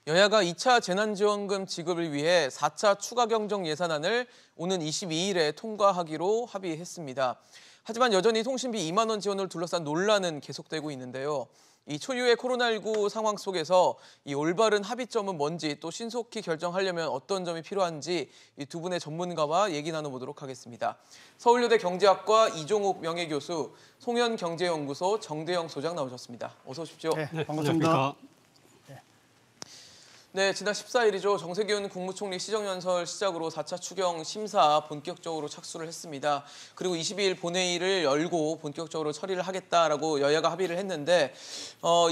여야가 2차 재난지원금 지급을 위해 4차 추가 경정 예산안을 오는 22일에 통과하기로 합의했습니다. 하지만 여전히 통신비 2만 원 지원을 둘러싼 논란은 계속되고 있는데요. 이 초유의 코로나19 상황 속에서 이 올바른 합의점은 뭔지 또 신속히 결정하려면 어떤 점이 필요한지 이 두 분의 전문가와 얘기 나눠보도록 하겠습니다. 서울여대 경제학과 이종욱 명예교수, 송현경제연구소 정대영 소장 나오셨습니다. 어서 오십시오. 네, 반갑습니다. 네, 지난 14일이죠. 정세균 국무총리 시정연설 시작으로 4차 추경 심사 본격적으로 착수를 했습니다. 그리고 22일 본회의를 열고 본격적으로 처리를 하겠다라고 여야가 합의를 했는데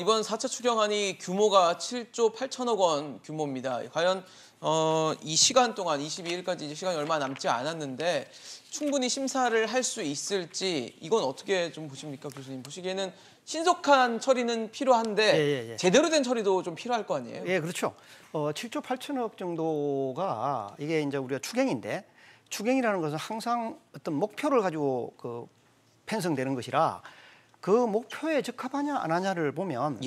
이번 4차 추경안이 규모가 7조 8천억 원 규모입니다. 과연 이 시간 동안 22일까지 이제 시간이 얼마 남지 않았는데 충분히 심사를 할 수 있을지 이건 어떻게 좀 보십니까, 교수님? 보시기에는 신속한 처리는 필요한데 제대로 된 처리도 좀 필요할 거 아니에요? 예, 그렇죠. 7조 8천억 정도가 이게 이제 우리가 추경인데 추경이라는 것은 항상 어떤 목표를 가지고 편성되는 것이라 그 목표에 적합하냐 안 하냐를 보면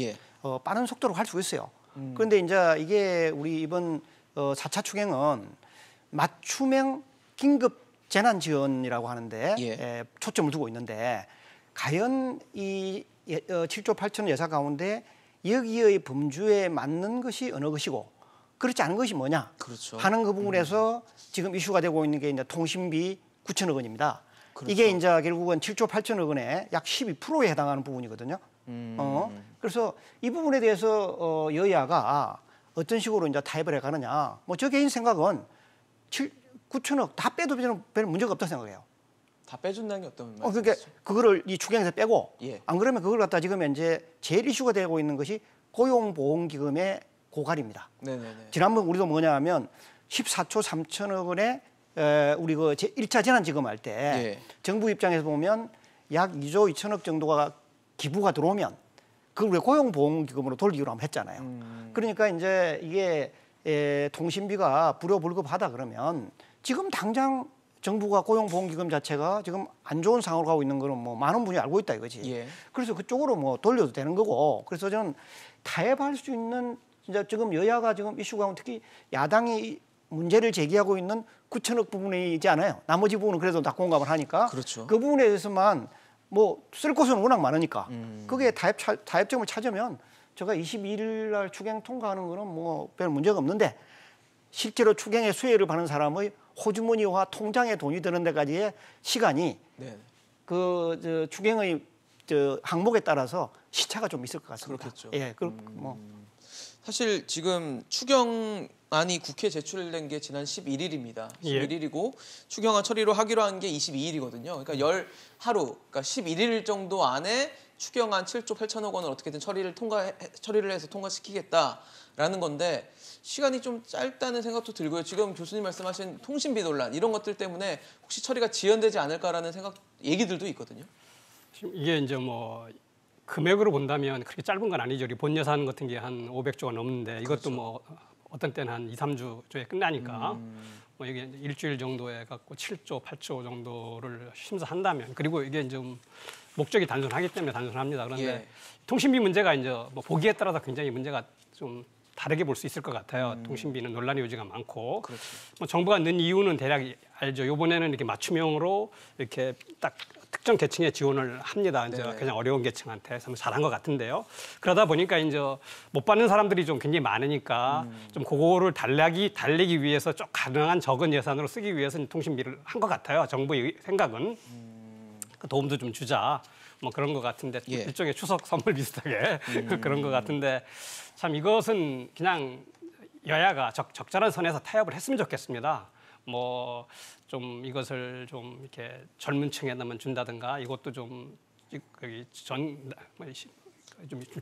빠른 속도로 할 수 있어요. 그런데 이제 이게 우리 이번 4차 추경은 맞춤형 긴급 재난 지원이라고 하는데 초점을 두고 있는데 과연 이 7조 8천 예산 가운데 여기의 범주에 맞는 것이 어느 것이고 그렇지 않은 것이 뭐냐 하는 그 부분에서 지금 이슈가 되고 있는 게 이제 통신비 9천억 원입니다. 그렇죠. 이게 이제 결국은 7조 8천억 원의 약 12%에 해당하는 부분이거든요. 그래서 이 부분에 대해서 여야가 어떤 식으로 이제 타협을 해가느냐. 뭐 저 개인 생각은 9천억 다 빼도 별 문제가 없다고 생각해요. 다 빼준다는 게 어떤 말씀이시죠? 그러니까 그거를 이 추경에서 빼고 안 그러면 그걸 갖다 지금 현재 제일 이슈가 되고 있는 것이 고용보험기금의 고갈입니다. 지난번 우리도 뭐냐 하면 14조 3천억 원에 우리 그 1차 재난지급할 때 정부 입장에서 보면 약 2조 2천억 정도가 기부가 들어오면 그걸 우리 고용보험기금으로 돌리기로 한번 했잖아요. 그러니까 이제 이게 통신비가 불효불급하다 그러면 지금 당장 정부가 고용보험기금 자체가 지금 안 좋은 상황으로 가고 있는 거는 뭐 많은 분이 알고 있다 이거지. 그래서 그쪽으로 뭐 돌려도 되는 거고. 그래서 저는 타협할 수 있는 진짜 지금 여야가 지금 이슈가 특히 야당이 문제를 제기하고 있는 9천억 부분이지 않아요. 나머지 부분은 그래도 다 공감을 하니까. 그 부분에 대해서만 뭐 쓸 곳은 워낙 많으니까. 그게 타협점을 찾으면 제가 22일 날 추경 통과하는 거는 뭐 별 문제가 없는데 실제로 추경에 수혜를 받는 사람의 호주머니와 통장에 돈이 드는 데까지의 시간이 그 추경의 항목에 따라서 시차가 좀 있을 것 같습니다. 그렇겠죠. 사실 지금 추경안이 국회에 제출된 게 지난 11일입니다. 11일이고 추경안 처리로 하기로 한 게 22일이거든요. 그러니까 10하루, 그러니까 11일 정도 안에 추경안 7조 8천억 원을 어떻게든 처리를 해서 통과시키겠다라는 건데 시간이 좀 짧다는 생각도 들고요. 지금 교수님 말씀하신 통신비 논란 이런 것들 때문에 혹시 처리가 지연되지 않을까라는 얘기들도 있거든요. 이게 이제 뭐 금액으로 본다면 그렇게 짧은 건 아니죠. 우리 본 예산 같은 게 한 500조가 넘는데 이것도 뭐 어떤 때는 한 2, 3주에 끝나니까 뭐 이게 일주일 정도에 갖고 7조, 8조 정도를 심사한다면 그리고 이게 좀 목적이 단순하기 때문에 단순합니다. 그런데 통신비 문제가 이제 뭐 보기에 따라서 굉장히 문제가 좀 다르게 볼 수 있을 것 같아요. 통신비는 논란의 요지가 많고 뭐 정부가 넣은 이유는 대략 알죠. 이번에는 이렇게 맞춤형으로 이렇게 딱 특정 계층에 지원을 합니다. 이제 그냥 어려운 계층한테 잘한 것 같은데요. 그러다 보니까 이제 못 받는 사람들이 좀 굉장히 많으니까 좀 그거를 달래기 위해서 좀 가능한 적은 예산으로 쓰기 위해서 통신비를 한 것 같아요. 정부의 생각은 도움도 좀 주자. 뭐 그런 것 같은데 일종의 추석 선물 비슷하게 그런 것 같은데 참 이것은 그냥 여야가 적절한 선에서 타협을 했으면 좋겠습니다. 뭐 좀 이것을 좀 이렇게 젊은 층에다만 준다든가 이것도 좀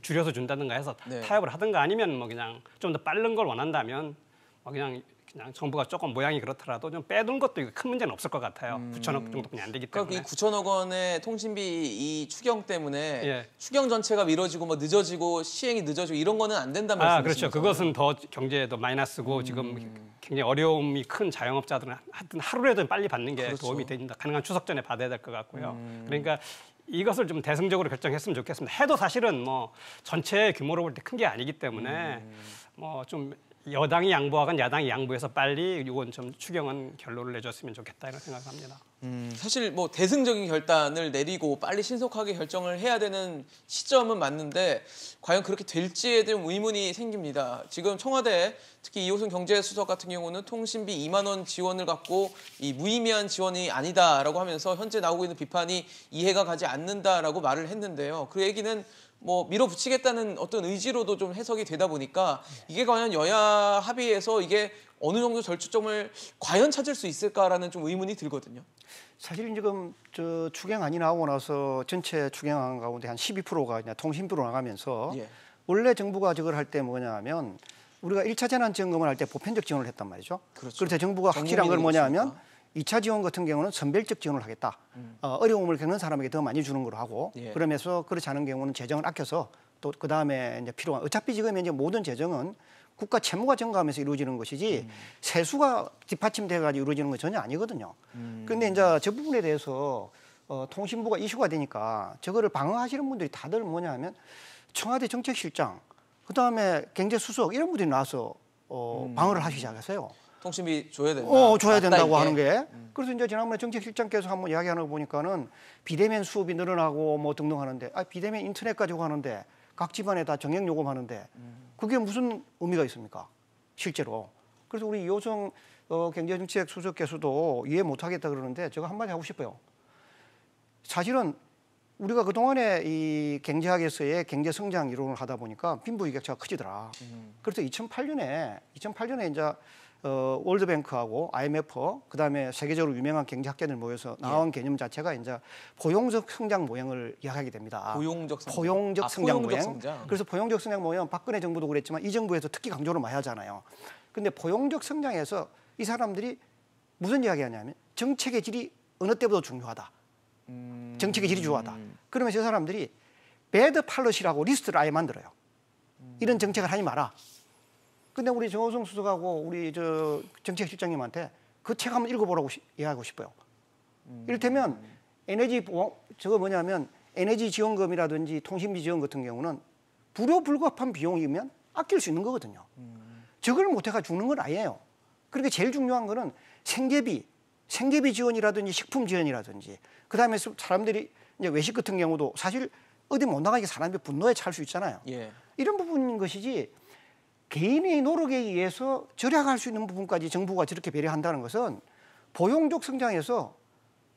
줄여서 준다든가 해서 타협을 하든가 아니면 뭐 그냥 좀 더 빠른 걸 원한다면 뭐 그냥 정부가 조금 모양이 그렇더라도 좀 빼둔 것도 큰 문제는 없을 것 같아요. 9천억 정도뿐이 안 되기 때문에. 그러니까 이 9천억 원의 통신비 이 추경 때문에 추경 전체가 미뤄지고 뭐 늦어지고 시행이 늦어지고 이런 거는 안 된다는 말씀이시죠? 그렇죠. 그것은 더 경제에도 마이너스고 지금 굉장히 어려움이 큰 자영업자들은 하여튼 하루라도 빨리 받는 게 도움이 됩니다. 가능한 추석 전에 받아야 될 것 같고요. 그러니까 이것을 좀 대승적으로 결정했으면 좋겠습니다. 해도 사실은 뭐 전체 규모로 볼 때 큰 게 아니기 때문에 뭐 좀 여당이 양보하건 야당이 양보해서 빨리 이건 좀 추경은 결론을 내줬으면 좋겠다 이런 생각을 합니다. 사실 뭐 대승적인 결단을 내리고 빨리 신속하게 결정을 해야 되는 시점은 맞는데 과연 그렇게 될지에 대한 의문이 생깁니다. 지금 청와대 특히 이호순 경제수석 같은 경우는 통신비 2만 원 지원을 갖고 이 무의미한 지원이 아니다라고 하면서 현재 나오고 있는 비판이 이해가 가지 않는다라고 말을 했는데요. 그 얘기는 뭐 밀어붙이겠다는 어떤 의지로도 좀 해석이 되다 보니까 이게 과연 여야 합의에서 이게 어느 정도 절충점을 과연 찾을 수 있을까라는 좀 의문이 들거든요. 사실 지금 저 추경안이 나오고 나서 전체 추경안 가운데 한 12%가 그냥 통신비로 나가면서 예. 원래 정부가 저걸 할 때 뭐냐면 우리가 1차 재난지원금을 할 때 보편적 지원을 했단 말이죠. 그렇죠. 그래서 정부가 확실한 건 뭐냐면 2차 지원 같은 경우는 선별적 지원을 하겠다. 어려움을 겪는 사람에게 더 많이 주는 걸로 하고 예. 그러면서 그렇지 않은 경우는 재정을 아껴서 또 그다음에 이제 필요한 어차피 지금 이제 모든 재정은 국가 채무가 증가하면서 이루어지는 것이지 세수가 뒷받침돼 가지고 이루어지는 건 전혀 아니거든요. 그런데 이제 저 부분에 대해서 통신부가 이슈가 되니까 저거를 방어하시는 분들이 다들 뭐냐면 청와대 정책실장 그다음에 경제수석 이런 분들이 나와서 방어를 하시기 시작했어요. 통신비 줘야 된다. 줘야 된다고 이게. 하는 게. 그래서 이제 지난번에 정책실장께서 한번 이야기하는 거 보니까는 비대면 수업이 늘어나고 뭐 등등 하는데 비대면 인터넷 가지고 하는데 각 집안에 다 정액 요금하는데 그게 무슨 의미가 있습니까? 실제로. 그래서 우리 이호정 경제정책 수석께서도 이해 못하겠다 그러는데 제가 한마디 하고 싶어요. 사실은 우리가 그동안에 이 경제학에서의 경제 성장 이론을 하다 보니까 빈부격차가 커지더라. 그래서 2008년에 이제 월드뱅크하고 IMF 그다음에 세계적으로 유명한 경제학자들 모여서 나온 개념 자체가 이제 포용적 성장 모형을 이야기하게 됩니다. 포용적 성장. 포용적 성장 포용적 모형. 성장. 그래서 포용적 성장 모형 박근혜 정부도 그랬지만 이 정부에서 특히 강조를 많이 하잖아요. 근데 포용적 성장에서 이 사람들이 무슨 이야기하냐면 정책의 질이 어느 때보다 중요하다. 정책의 질이 중요하다. 그러면서 이 사람들이 배드 팔러시라고 리스트를 아예 만들어요. 이런 정책을 하지 마라. 근데 우리 정호성 수석하고 우리 저 정책실장님한테 그 책 한번 읽어보라고 이야기하고 싶어요. 이를테면 에너지 저거 뭐냐면 에너지 지원금이라든지 통신비 지원 같은 경우는 불효불급한 비용이면 아낄 수 있는 거거든요. 저걸 못해가 죽는 건 아니에요. 그러니까 제일 중요한 거는 생계비 지원이라든지 식품 지원이라든지 그다음에 사람들이 이제 외식 같은 경우도 사실 어디 못 나가게 사람들이 분노에 찰 수 있잖아요. 예. 이런 부분인 것이지 개인의 노력에 의해서 절약할 수 있는 부분까지 정부가 저렇게 배려한다는 것은 포용적 성장에서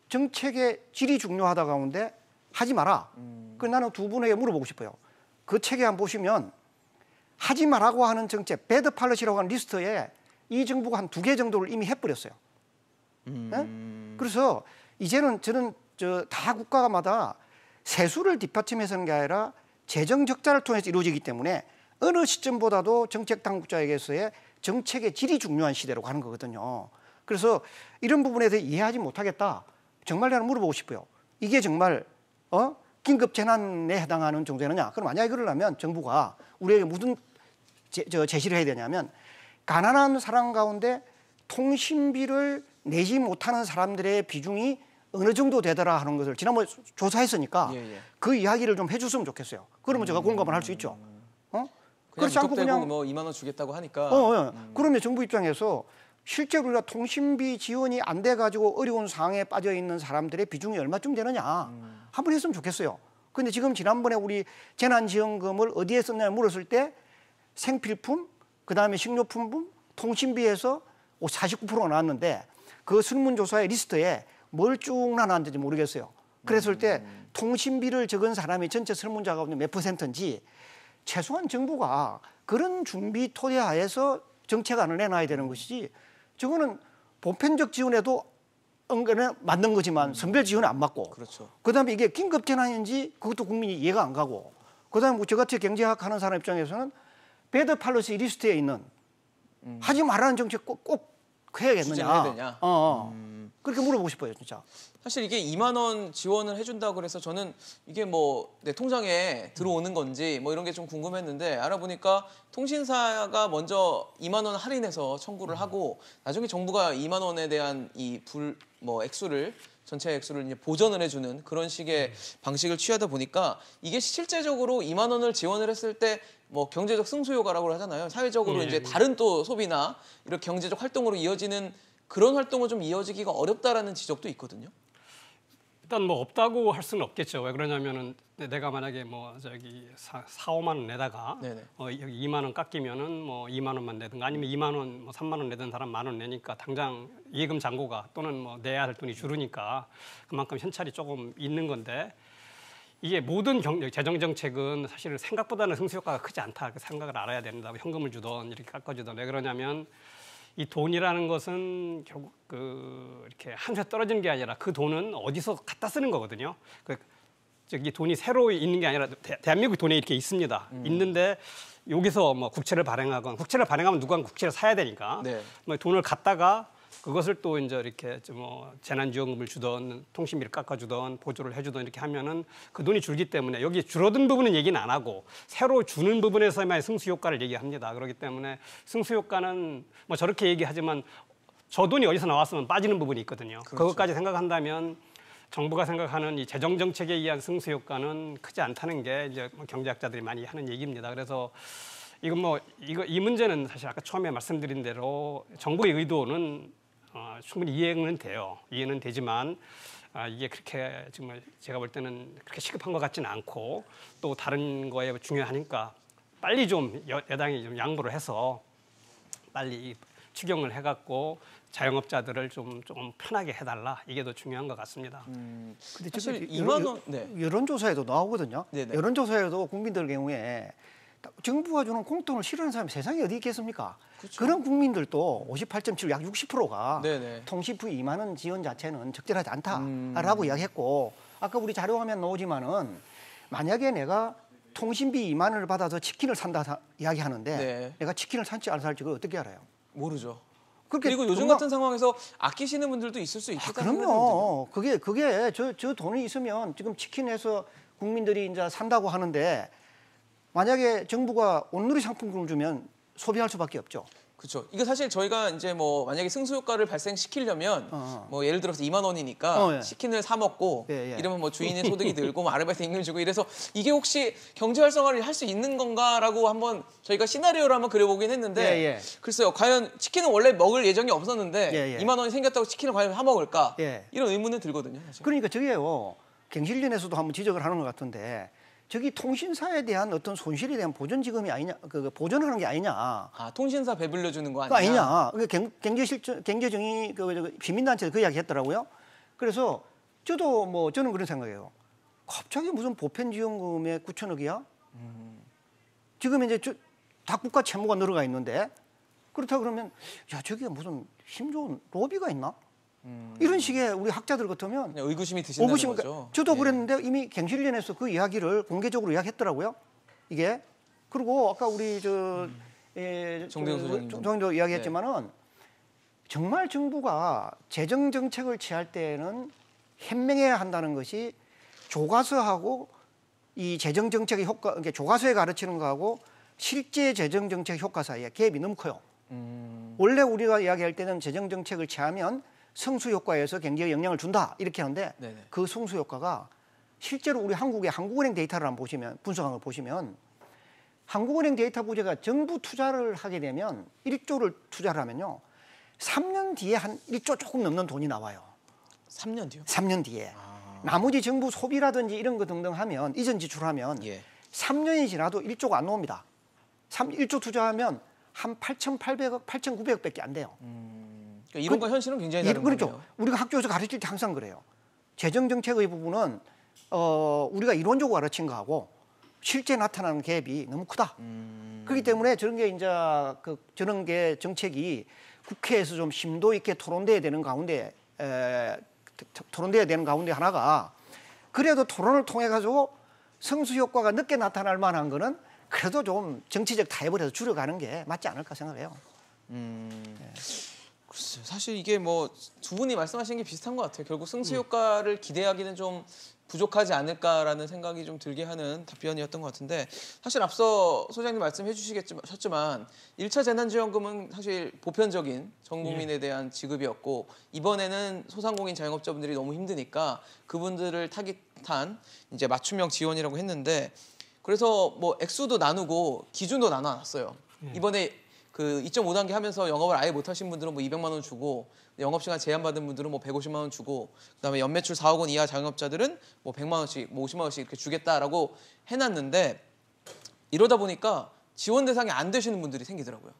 정책의 질이 중요하다 가운데 하지 마라. 그래서 나는 두 분에게 물어보고 싶어요. 그 책에 한번 보시면 하지 말라고 하는 정책, 배드 팔러시라고 하는 리스트에 이 정부가 한 2개 정도를 이미 해버렸어요. 네? 그래서 이제는 저는 다 국가마다 세수를 뒷받침해서 하는 게 아니라 재정 적자를 통해서 이루어지기 때문에 어느 시점보다도 정책 당국자에게서의 정책의 질이 중요한 시대로 가는 거거든요. 그래서 이런 부분에 대해 이해하지 못하겠다. 정말 나는 물어보고 싶어요. 이게 정말 긴급 재난에 해당하는 정도느냐? 그럼 만약에 그러려면 정부가 우리에게 무슨 제시를 해야 되냐면 가난한 사람 가운데 통신비를 내지 못하는 사람들의 비중이 어느 정도 되더라 하는 것을 지난번에 조사했으니까 그 이야기를 좀 해줬으면 좋겠어요. 그러면 제가 공감을 할 수 있죠. 그렇지 않고 그냥 뭐 2만 원 주겠다고 하니까. 그러면 정부 입장에서 실제로 우리가 통신비 지원이 안 돼가지고 어려운 상황에 빠져 있는 사람들의 비중이 얼마쯤 되느냐 한번 했으면 좋겠어요. 그런데 지금 지난번에 우리 재난지원금을 어디에 썼냐 물었을 때 생필품, 그다음에 식료품, 통신비에서 49%가 나왔는데 그 설문조사의 리스트에 뭘 쭉 나눴는지 모르겠어요. 그랬을 때 통신비를 적은 사람이 전체 설문자 가운데 몇 %인지 최소한 정부가 그런 준비 토대하에서 정책안을 내놔야 되는 것이지 저거는 보편적 지원에도 은근히 맞는 거지만 선별 지원에 안 맞고 그렇죠. 그다음에 이게 긴급 재난인지 그것도 국민이 이해가 안 가고 그다음에 저같이 경제학 하는 사람 입장에서는 배드 팔러시 리스트에 있는 하지 말라는 정책 꼭 해야겠느냐. 그렇게 물어보고 싶어요, 진짜. 사실 이게 2만 원 지원을 해준다고 그래서 저는 이게 뭐 내 통장에 들어오는 건지 뭐 이런 게 좀 궁금했는데 알아보니까 통신사가 먼저 2만 원 할인해서 청구를 하고 나중에 정부가 2만 원에 대한 이 액수를 전체 액수를 이제 보전을 해주는 그런 식의 방식을 취하다 보니까 이게 실제적으로 2만 원을 지원을 했을 때 뭐 경제적 승수 효과라고 하잖아요. 사회적으로 이제 다른 또 소비나 이런 경제적 활동으로 이어지는 그런 활동은 좀 이어지기가 어렵다라는 지적도 있거든요. 일단 뭐 없다고 할 수는 없겠죠. 왜 그러냐면은 내가 만약에 뭐 저기 4, 5만 원 내다가 여기 2만 원 깎이면은 뭐 2만 원만 내든가 아니면 2만 원, 뭐 3만 원 내던 사람 1만 원 내니까 당장 예금 잔고가 또는 뭐 내야 할 돈이 줄으니까 그만큼 현찰이 조금 있는 건데 이게 모든 재정 정책은 사실 생각보다는 승수 효과가 크지 않다 이렇게 생각을 알아야 된다. 현금을 주던 이렇게 깎아주던 왜 그러냐면 이 돈이라는 것은 결국 이렇게 한순에 떨어지는 게 아니라 그 돈은 어디서 갖다 쓰는 거거든요. 저기 돈이 새로 있는 게 아니라 대한민국 돈에 이렇게 있습니다. 있는데 여기서 뭐 국채를 발행하면 누가 국채를 사야 되니까 뭐 돈을 갖다가 그것을 또 이제 이렇게 뭐 재난지원금을 주던 통신비를 깎아주던 보조를 해주던 이렇게 하면은 그 돈이 줄기 때문에 여기 줄어든 부분은 얘기는 안 하고 새로 주는 부분에서만 승수 효과를 얘기합니다. 그렇기 때문에 승수 효과는 뭐 저렇게 얘기하지만 저 돈이 어디서 나왔으면 빠지는 부분이 있거든요. 그렇죠. 그것까지 생각한다면 정부가 생각하는 이 재정 정책에 의한 승수 효과는 크지 않다는 게 이제 뭐 경제학자들이 많이 하는 얘기입니다. 그래서 이 문제는 사실 아까 처음에 말씀드린 대로 정부의 의도는 충분히 이해는 돼요. 이해는 되지만 이게 그렇게 정말 제가 볼 때는 그렇게 시급한 것 같지는 않고 또 다른 거에 중요하니까 빨리 좀 여당이 좀 양보를 해서 빨리 추경을 해갖고 자영업자들을 좀 편하게 해달라 이게 더 중요한 것 같습니다. 근데 사실 2만 원 여론조사에도 나오거든요. 네네. 여론조사에도 국민들 경우에 정부가 주는 공돈을 싫어하는 사람이 세상에 어디 있겠습니까? 그렇죠. 그런 국민들도 58.7, 약 60%가 통신비 2만 원 지원 자체는 적절하지 않다라고 이야기했고 아까 우리 자료화면 나오지만은 만약에 내가 통신비 2만 원을 받아서 치킨을 산다 이야기하는데 내가 치킨을 살지 안 살지 그걸 어떻게 알아요? 모르죠. 그리고 요즘 같은 상황에서 아끼시는 분들도 있을 수 있겠다는 그럼요. 그게 저 돈이 있으면 지금 치킨에서 국민들이 이제 산다고 하는데 만약에 정부가 온누리 상품권을 주면 소비할 수밖에 없죠. 그렇죠. 이거 사실 저희가 이제 뭐 만약에 승수 효과를 발생시키려면 뭐 예를 들어서 2만 원이니까 치킨을 사 먹고 이러면 뭐 주인의 소득이 늘고 뭐 아르바이트 임금을 주고 이래서 이게 혹시 경제 활성화를 할 수 있는 건가라고 한번 저희가 시나리오를 한번 그려보긴 했는데 글쎄요. 과연 치킨은 원래 먹을 예정이 없었는데 2만 원이 생겼다고 치킨을 과연 사 먹을까? 이런 의문은 들거든요. 사실. 그러니까 저게요. 갱신련에서도 한번 지적을 하는 것 같은데 저기 통신사에 대한 어떤 손실에 대한 보전지급이 아니냐, 보전하는 게 아니냐. 아, 통신사 배불려 주는 거 아니냐? 경제정의 시민단체에서 그 이야기 했더라고요. 그래서 저는 그런 생각이에요. 갑자기 무슨 보편지원금에 9천억이야? 지금 이제 다 국가 채무가 늘어가 있는데 그렇다 그러면 야 저게 무슨 힘 좋은 로비가 있나? 이런 식의 우리 학자들 같으면 의구심이 드신다는 거죠. 저도 그랬는데 이미 갱신련에서 그 이야기를 공개적으로 이야기했더라고요. 이게 그리고 아까 우리 정대도 이야기했지만은 정말 정부가 재정 정책을 취할 때는 현명해야 한다는 것이 교과서하고 이 재정 정책의 효과, 그러니까 교과서에 가르치는 거하고 실제 재정 정책 효과 사이에 갭이 너무 커요. 원래 우리가 이야기할 때는 재정 정책을 취하면 성수 효과에서 경제에 영향을 준다 이렇게 하는데 그 성수 효과가 실제로 우리 한국의 한국은행 데이터를 한번 보시면 분석한 걸 보시면 한국은행 데이터 부재가 정부 투자를 하게 되면 1조를 투자를 하면요 3년 뒤에 한 1조 조금 넘는 돈이 나와요. 3년 뒤요? 3년 뒤에. 나머지 정부 소비라든지 이런 거 등등 하면 이전 지출하면 3년이 지나도 1조가 안 나옵니다. 1조 투자하면 한 8,800억, 8,900억밖에 안 돼요. 그러니까 이론과 현실은 굉장히 다른 거네요. 그렇죠. 우리가 학교에서 가르칠 때 항상 그래요. 재정 정책의 부분은 우리가 이론적으로 가르친 거하고 실제 나타나는 갭이 너무 크다. 그렇기 때문에 저런 게 이제 저런 게 정책이 국회에서 좀 심도 있게 토론돼야 되는 가운데 하나가 그래도 토론을 통해 가지고 성수 효과가 늦게 나타날 만한 거는 그래도 좀 정치적 타협을 해서 줄여가는 게 맞지 않을까 생각해요. 글쎄요. 사실 이게 뭐 두 분이 말씀하신 게 비슷한 것 같아요. 결국 승수 효과를 기대하기는 좀 부족하지 않을까라는 생각이 좀 들게 하는 답변이었던 것 같은데 사실 앞서 소장님 말씀해 주시겠지만 1차 재난지원금은 사실 보편적인 전 국민에 대한 지급이었고 이번에는 소상공인 자영업자분들이 너무 힘드니까 그분들을 타깃한 이제 맞춤형 지원이라고 했는데 그래서 뭐 액수도 나누고 기준도 나눠놨어요. 이번에 그 2.5단계 하면서 영업을 아예 못 하신 분들은 뭐 200만 원 주고 영업시간 제한받은 분들은 뭐 150만 원 주고 그다음에 연매출 4억 원 이하 자영업자들은 뭐 100만 원씩, 뭐 50만 원씩 이렇게 주겠다라고 해놨는데 이러다 보니까 지원 대상이 안 되시는 분들이 생기더라고요.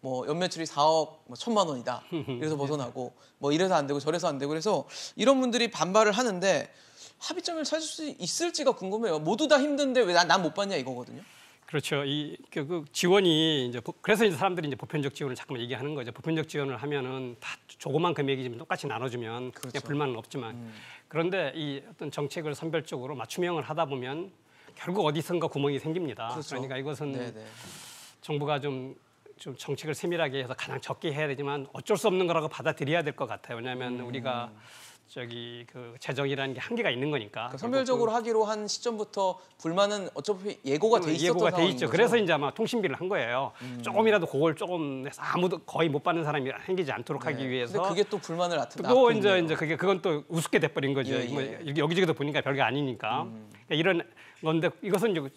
뭐 연매출이 4억 뭐 1,000만 원이다. 그래서 벗어나고 뭐 이래서 안 되고 저래서 안 되고 그래서 이런 분들이 반발을 하는데 합의점을 찾을 수 있을지가 궁금해요. 모두 다 힘든데 왜 난 못 받냐 이거거든요. 그렇죠. 그 지원이 이제 그래서 이제 사람들이 이제 보편적 지원을 자꾸만 얘기하는 거죠. 보편적 지원을 하면은 다 조그만 금액이 좀 똑같이 나눠주면 그렇죠. 불만은 없지만 그런데 이 어떤 정책을 선별적으로 맞춤형을 하다 보면 결국 어디선가 구멍이 생깁니다. 그렇죠. 그러니까 이것은 네네. 정부가 좀 정책을 세밀하게 해서 가장 적게 해야 되지만 어쩔 수 없는 거라고 받아들여야 될 것 같아요. 왜냐하면 우리가 그 재정이라는 게 한계가 있는 거니까. 그러니까 선별적으로 하기로 한 시점부터 불만은 어차피 예고가 돼 있었던 예고가 돼 있죠. 거죠? 그래서 이제 아마 통신비를 한 거예요. 조금이라도 그걸 조금 해서 아무도 거의 못 받는 사람이 생기지 않도록 하기 위해서. 근데 그게 또 불만을 또 이제 그건 또 우습게 돼버린 거죠. 뭐 여기저기도 보니까 별게 아니니까. 그러니까 이런 건데 이것은 이제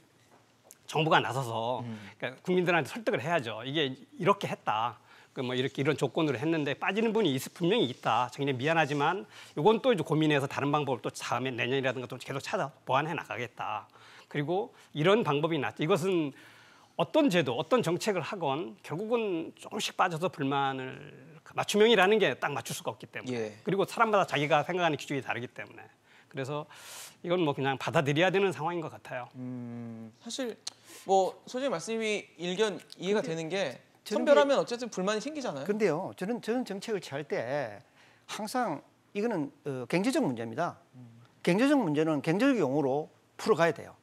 정부가 나서서 그러니까 국민들한테 설득을 해야죠. 이게 이렇게 했다. 뭐 이렇게 이런 조건으로 했는데 빠지는 분이 분명히 있다. 굉장히 미안하지만 이건 또 이제 고민해서 다른 방법을 또 다음에 내년이라든가 또 계속 찾아 보완해 나가겠다. 그리고 이런 방법이 낫다. 이것은 어떤 제도, 어떤 정책을 하건 결국은 조금씩 빠져서 불만을 맞춤형이라는 게 딱 맞출 수가 없기 때문에 그리고 사람마다 자기가 생각하는 기준이 다르기 때문에 그래서 이건 뭐 그냥 받아들여야 되는 상황인 것 같아요. 사실 뭐 소장님 말씀이 일견 이해가 되는 게 선별하면 어쨌든 불만이 생기잖아요. 그런데요, 저는 정책을 취할 때 항상 이거는 경제적 문제입니다. 경제적 문제는 경제적 용어로 풀어가야 돼요.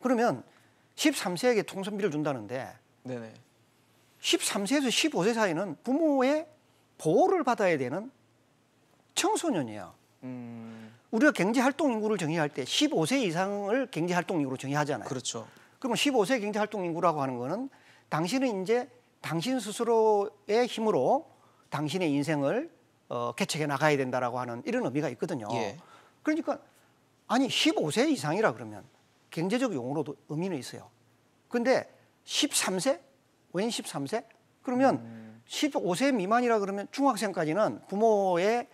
그러면 13세에게 통선비를 준다는데 네네. 13세에서 15세 사이는 부모의 보호를 받아야 되는 청소년이에요. 우리가 경제활동 인구를 정의할 때 15세 이상을 경제활동 인구로 정의하잖아요. 그렇죠. 그러면 15세 경제활동 인구라고 하는 거는 당신은 이제 당신 스스로의 힘으로 당신의 인생을 개척해 나가야 된다라고 하는 이런 의미가 있거든요. 그러니까 아니 15세 이상이라 그러면 경제적 용어로도 의미는 있어요. 그런데 13세? 웬 13세? 그러면 15세 미만이라 그러면 중학생까지는 부모의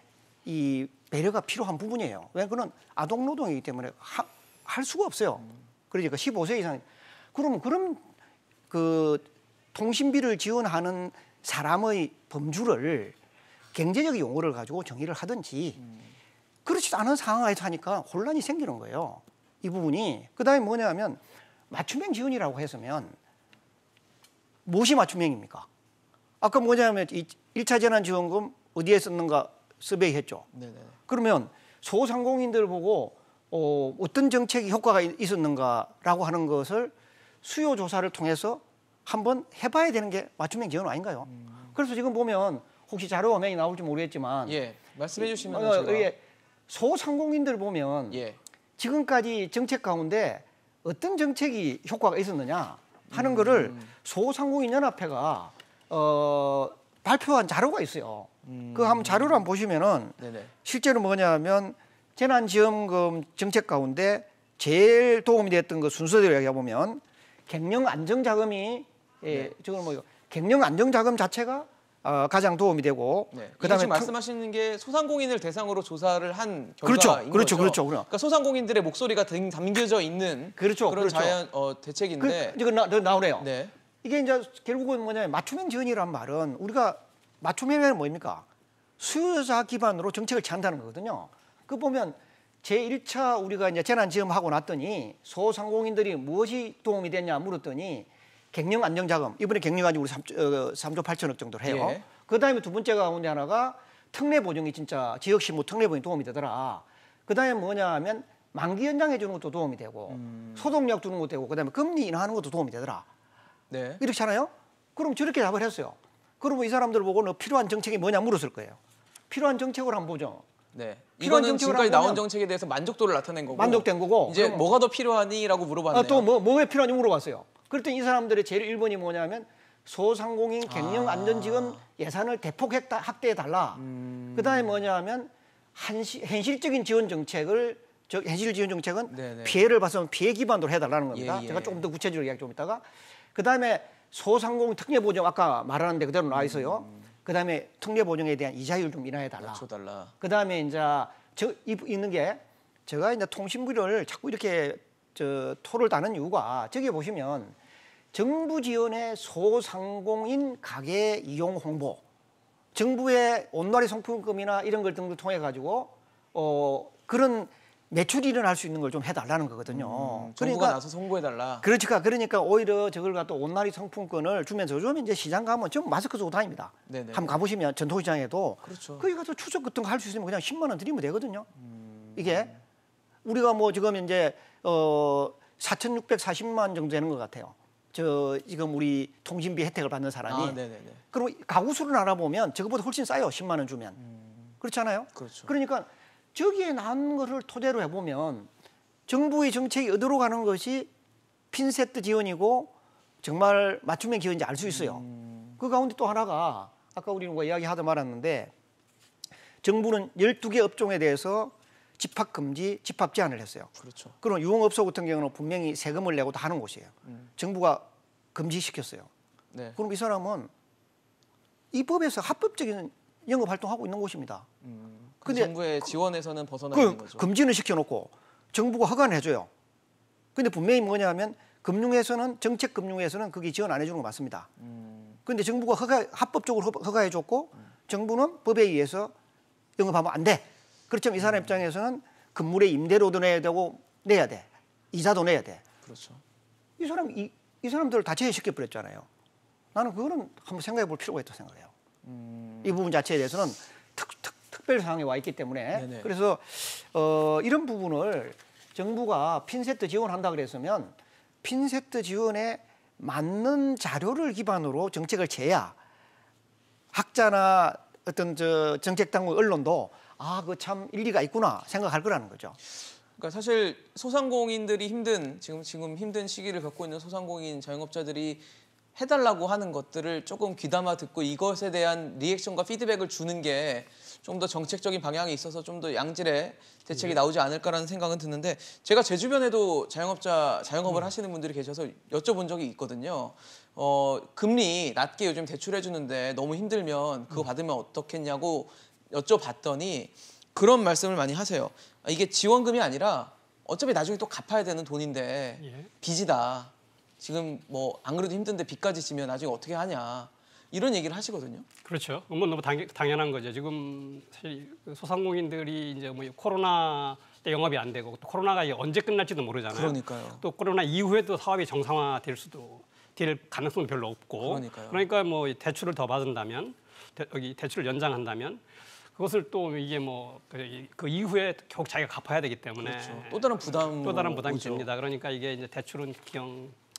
이 배려가 필요한 부분이에요. 왜? 그건 아동 노동이기 때문에 할 수가 없어요. 그러니까 15세 이상. 그러면 그 통신비를 지원하는 사람의 범주를 경제적 용어를 가지고 정의를 하든지 그렇지 않은 상황에서 하니까 혼란이 생기는 거예요. 이 부분이. 그다음에 뭐냐면 맞춤형 지원이라고 했으면 무엇이 맞춤형입니까? 아까 뭐냐면 1차 재난지원금 어디에 썼는가 서베이했죠. 그러면 소상공인들 보고 어떤 정책이 효과가 있었는가라고 하는 것을 수요 조사를 통해서 한번 해봐야 되는 게 맞춤형 지원 아닌가요? 그래서 지금 보면 혹시 자료 화면이 나올지 모르겠지만 말씀해 주시면 제가 소상공인들 보면 지금까지 정책 가운데 어떤 정책이 효과가 있었느냐 하는 거를 소상공인연합회가 발표한 자료가 있어요. 그 한번 자료를 한번 보시면은 실제로 뭐냐면 재난지원금 정책 가운데 제일 도움이 됐던 거 순서대로 얘기해 보면 갱년 안정자금이 저건 뭐 갱년 안정자금 자체가 가장 도움이 되고 그다음에 지금 말씀하시는 게 소상공인을 대상으로 조사를 한 결과인 거죠. 그렇죠. 그러니까 소상공인들의 목소리가 담겨져 있는 그런 자연 대책인데 이거 나오네요. 이게 이제 결국은 뭐냐면 맞춤형 지원이란 말은 우리가 맞춤형은 뭐입니까? 수요자 기반으로 정책을 취한다는 거거든요. 그 보면 제1차 우리가 이제 재난지원하고 났더니 소상공인들이 무엇이 도움이 됐냐 물었더니 갱년 안정자금, 이번에 갱년 가지고 우리 3조 8천억 정도를 해요. 그다음에 두 번째 가운데 하나가 특례보증이 진짜 지역신고 특례보증이 도움이 되더라. 그다음에 뭐냐 하면 만기 연장해 주는 것도 도움이 되고 소독약 주는 것도 되고 그다음에 금리 인하하는 것도 도움이 되더라. 이렇게 하나요? 그럼 저렇게 답을 했어요. 그러면 이 사람들 보고 너 필요한 정책이 뭐냐 물었을 거예요. 필요한 정책을 한번 보죠. 네. 이거는 지금까지 나온 정책에 대해서 만족도를 나타낸 거고. 만족된 거고. 이제 뭐가 더 필요하니라고 물어봤네요. 또 뭐가 필요하니 물어봤어요. 그랬더니 이 사람들의 제일 1번이 뭐냐면 소상공인 경영 안전지원 예산을 대폭 확대해달라. 그다음에 뭐냐면 현실적인 지원 정책을 현실 지원 정책은 네네. 피해를 봤으면 피해 기반으로 해달라는 겁니다. 예. 제가 조금 더 구체적으로 이야기 좀 있다가 그다음에 소상공인 특례보증 아까 말하는데 그대로 나와 있어요. 그다음에 특례보증에 대한 이자율 좀 인하해달라. 낮춰달라. 그다음에 이제 있는 게 제가 이제 통신부를 자꾸 이렇게 토를 다는 이유가 저기 보시면 정부 지원의 소상공인 가게 이용 홍보, 정부의 온누리 상품금이나 이런 걸 등을 통해 가지고 그런 매출이 일어날 수 있는 걸 좀 해달라는 거거든요. 정부가 나서 홍보해달라. 그러니까 오히려 저걸 갖다 온누리 상품권을 주면서 요즘 이제 시장 가면 좀 마스크 쓰고 다닙니다. 네네. 한번 가보시면 전통시장에도 그렇죠. 거기 가서 추석 같은 거 할 수 있으면 그냥 10만 원 드리면 되거든요. 이게 우리가 뭐 지금 이제 4,640만 정도 되는 것 같아요. 지금 우리 통신비 혜택을 받는 사람이. 네네네. 그럼 가구 수를 알아보면 저거보다 훨씬 싸요. 10만 원 주면. 그렇잖아요. 그렇죠. 그러니까 저기에 나온 거를 토대로 해보면 정부의 정책이 어디로 가는 것이 핀세트 지원이고 정말 맞춤형 지원인지 알 수 있어요. 그 가운데 또 하나가 아까 우리 누가 이야기하다 말았는데 정부는 12개 업종에 대해서 집합 금지, 집합 제한을 했어요. 그렇죠. 그럼 유흥업소 같은 경우는 분명히 세금을 내고 다 하는 곳이에요. 정부가 금지시켰어요. 네. 그럼 이 사람은 이 법에서 합법적인 영업 활동하고 있는 곳입니다. 근데 정부의 지원에서는 벗어나 있는 거죠. 금지는 시켜놓고 정부가 허가는 해줘요. 근데 분명히 뭐냐면 금융에서는 정책 금융에서는 그게 지원 안 해주는 거 맞습니다. 근데 정부가 합법적으로 허가해줬고 정부는 법에 의해서 영업하면 안 돼. 그렇지만 이 사람 입장에서는 건물의 임대료도 내야 되고 내야 돼. 이자도 내야 돼. 그렇죠. 이 사람들을 다 제외시켜 버렸잖아요. 나는 그거는 한번 생각해 볼 필요가 있다고 생각해요. 이 부분 자체에 대해서는 특별 상황에 와 있기 때문에 네네. 그래서 이런 부분을 정부가 핀세트 지원한다 그랬으면 핀세트 지원에 맞는 자료를 기반으로 정책을 재야 학자나 어떤 정책 당국 언론도 그거 참 일리가 있구나 생각할 거라는 거죠. 그러니까 사실 소상공인들이 지금 힘든 시기를 겪고 있는 소상공인 자영업자들이 해달라고 하는 것들을 조금 귀담아 듣고 이것에 대한 리액션과 피드백을 주는 게 좀 더 정책적인 방향에 있어서 좀 더 양질의 대책이 나오지 않을까라는 생각은 드는데 제가 제 주변에도 자영업을 하시는 분들이 계셔서 여쭤본 적이 있거든요. 금리 낮게 요즘 대출해 주는데 너무 힘들면 그거 받으면 어떻겠냐고 여쭤봤더니 그런 말씀을 많이 하세요. 이게 지원금이 아니라 어차피 나중에 또 갚아야 되는 돈인데 빚이다. 지금 뭐 안 그래도 힘든데 빚까지 지면 나중에 어떻게 하냐. 이런 얘기를 하시거든요. 그렇죠. 뭐 너무 당연한 거죠. 지금 사실 소상공인들이 이제 뭐 코로나 때 영업이 안 되고 또 코로나가 언제 끝날지도 모르잖아요. 그러니까요. 또 코로나 이후에도 사업이 정상화될 가능성은 별로 없고. 그러니까 뭐 대출을 더 받은다면 여기 대출을 연장한다면 그것을 또 이게 뭐 그 이후에 결국 자기가 갚아야 되기 때문에 그렇죠. 또 다른 부담이 됩니다. 그러니까 이게 이제 대출은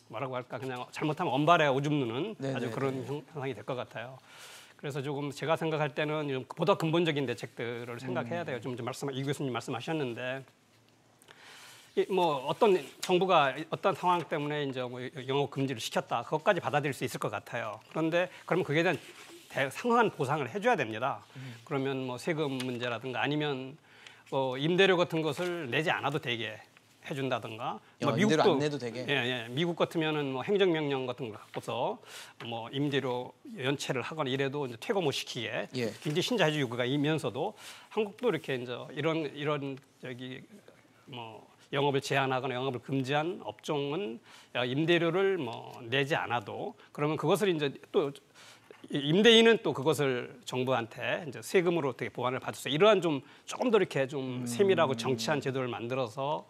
뭐라고 할까 그냥 잘못하면 언발에 오줌 누는 아주 그런 현상이 될 것 같아요. 그래서 조금 제가 생각할 때는 보다 근본적인 대책들을 생각해야 돼요. 이 교수님 말씀하셨는데 뭐 어떤 정부가 어떤 상황 때문에 이제 뭐 영업 금지를 시켰다 그것까지 받아들일 수 있을 것 같아요. 그런데 그러면 그에 대한 상응한 보상을 해줘야 됩니다. 그러면 뭐 세금 문제라든가 아니면 임대료 같은 것을 내지 않아도 되게 해준다든가. 임대료 안 내도 되게. 미국 같으면은 뭐 행정명령 같은 걸 갖고서 뭐 임대료 연체를 하거나 이래도 이제 퇴거 못 시키게 굉장히 신자유주의 국가가 이면서도 한국도 이렇게 이제 이런 뭐 영업을 제한하거나 영업을 금지한 업종은 임대료를 뭐 내지 않아도 그러면 그것을 이제 또 임대인은 또 그것을 정부한테 이제 세금으로 어떻게 보완을 받았어. 이러한 조금 더 이렇게 좀 세밀하고 정치한 제도를 만들어서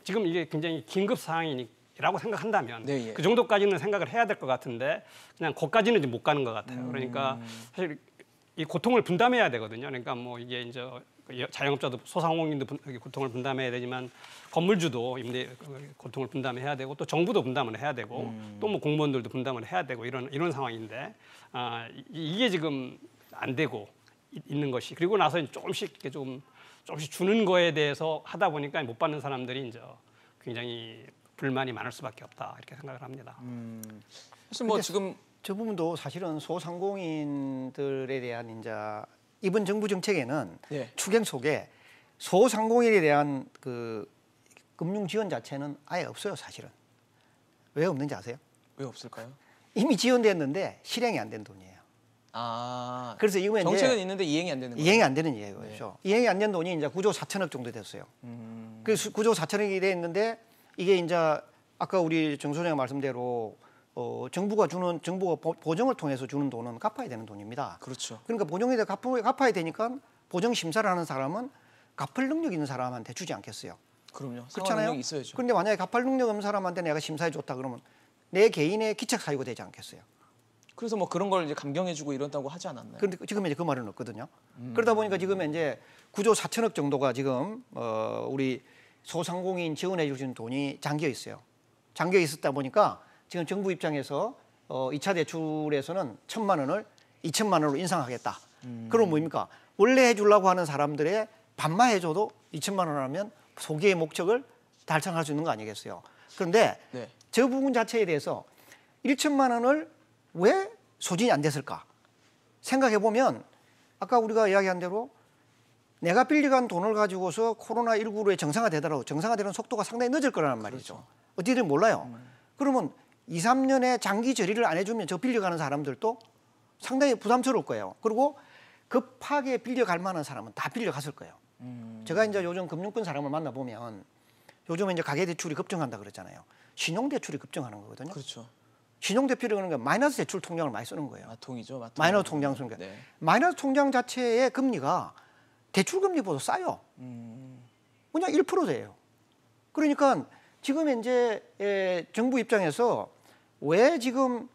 지금 이게 굉장히 긴급 사항이라고 생각한다면 그 정도까지는 생각을 해야 될 것 같은데 그냥 거기까지는 이제 못 가는 것 같아요. 그러니까 사실 이 고통을 분담해야 되거든요. 그러니까 뭐 이게 이제 자영업자도 소상공인도 고통을 분담해야 되지만 건물주도 고통을 분담해야 되고 또 정부도 분담을 해야 되고 또 뭐 공무원들도 분담을 해야 되고 이런 상황인데 이게 지금 안 되고 있는 것이 그리고 나서 조금씩 이렇게 조금씩 주는 거에 대해서 하다 보니까 못 받는 사람들이 이제 굉장히 불만이 많을 수밖에 없다 이렇게 생각을 합니다. 사실 뭐 지금 저 부분도 사실은 소상공인들에 대한 이제 이번 정부 정책에는 예. 추경 속에 소상공인에 대한 그 금융 지원 자체는 아예 없어요, 사실은. 왜 없는지 아세요? 왜 없을까요? 이미 지원됐는데 실행이 안 된 돈이에요. 아, 그래서 이거 정책은 있는데 이행이 안 되는 거예요. 이행이 안 되는 이유죠. 네. 이행이 안 된 돈이 이제 9조 4천억 정도 됐어요. 그래서 9조 4천억이 돼 있는데 이게 이제 아까 우리 정 소장의 말씀대로 정부가 보정을 통해서 주는 돈은 갚아야 되는 돈입니다. 그렇죠. 그러니까 보정에 대해 갚아야 되니까 보정 심사를 하는 사람은 갚을 능력 있는 사람한테 주지 않겠어요. 그럼요. 그렇잖아요. 있어야죠. 그런데 만약에 갚을 능력 없는 사람한테 내가 심사해 줬다 그러면 내 개인의 기책 사유가 되지 않겠어요. 그래서 뭐 그런 걸 이제 감경해주고 이런다고 하지 않았나요? 그런데 지금 이제 그 말은 없거든요. 그러다 보니까 지금 이제 9조 4천억 정도가 지금 우리 소상공인 지원해 주신 돈이 잠겨 있어요. 잠겨 있었다 보니까 지금 정부 입장에서 2차 대출에서는 1,000만 원을 2천만 원으로 인상하겠다. 그럼 뭡니까? 원래 해주려고 하는 사람들의 반만 해줘도 2천만 원 하면 소기의 목적을 달성할 수 있는 거 아니겠어요? 그런데 네. 저 부분 자체에 대해서 1천만 원을 왜 소진이 안 됐을까? 생각해 보면 아까 우리가 이야기한 대로 내가 빌려간 돈을 가지고서 코로나19로 정상화되더라도 정상화되는 속도가 상당히 늦을 거라는 말이죠. 그렇죠. 어떻게든 몰라요. 그러면 2, 3년에 장기 처리를 안 해주면 저 빌려가는 사람들도 상당히 부담스러울 거예요. 그리고 급하게 빌려갈 만한 사람은 다 빌려갔을 거예요. 제가 이제 요즘 금융권 사람을 만나보면 요즘 이제 가계대출이 급증한다 그랬잖아요. 신용대출이 급증하는 거거든요. 그렇죠. 신용대출이라는 건 마이너스 대출 통장을 많이 쓰는 거예요. 마통이죠. 마이너스 통장 쓰는 거예요. 네. 마이너스 통장 자체의 금리가 대출 금리보다 싸요. 그냥 1%예요. 그러니까 지금 이제 정부 입장에서 왜 지금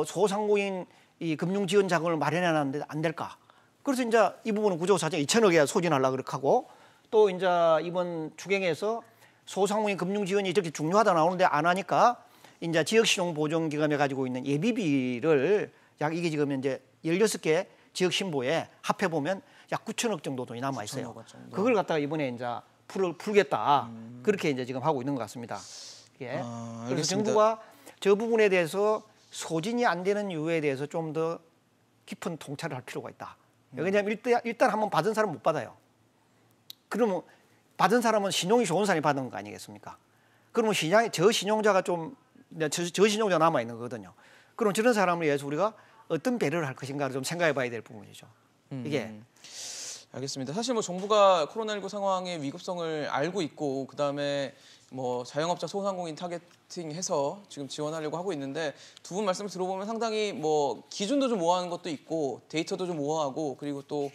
소상공인 이 금융 지원 자금을 마련해놨는데 안 될까? 그래서 이제 이 부분은 9조 4천 2천억에 소진하려고 그렇게 하고 또 이제 이번 추경에서 소상공인 금융 지원이 이렇게 중요하다 나오는데 안 하니까 이제 지역신용보증기금에 가지고 있는 예비비를 약 이게 지금 이제 16개 지역 신보에 합해 보면 약 9천억 정도 돈이 남아 있어요. 그걸 갖다가 이번에 이제 풀겠다. 그렇게 이제 지금 하고 있는 것 같습니다. 예. 그래서 정부가 저 부분에 대해서 소진이 안 되는 이유에 대해서 좀 더 깊은 통찰을 할 필요가 있다. 왜냐하면 일단 한번 받은 사람 못 받아요. 그러면 받은 사람은 신용이 좋은 사람이 받은 거 아니겠습니까? 그러면 저신용자가 좀 저신용자 남아 있는 거거든요. 그럼 저런 사람을 위해서 우리가 어떤 배려를 할 것인가를 좀 생각해 봐야 될 부분이죠. 이게 알겠습니다. 사실 뭐 정부가 코로나19 상황의 위급성을 알고 있고 그다음에 뭐 자영업자 소상공인 타겟팅해서 지금 지원하려고 하고 있는데 두 분 말씀을 들어보면 상당히 뭐 기준도 좀 모호한 것도 있고 데이터도 좀 모호하고 그리고 또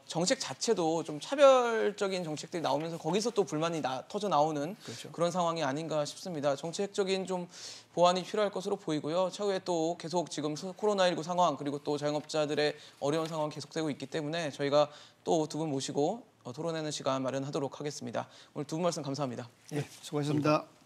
정책 자체도 좀 차별적인 정책들이 나오면서 거기서 또 불만이 터져 나오는 그렇죠. 그런 상황이 아닌가 싶습니다. 정책적인 좀 보완이 필요할 것으로 보이고요. 차후에 또 계속 지금 코로나19 상황 그리고 또 자영업자들의 어려운 상황 계속되고 있기 때문에 저희가 또 두 분 모시고 토론하는 시간 마련하도록 하겠습니다. 오늘 두 분 말씀 감사합니다. 네, 수고하셨습니다.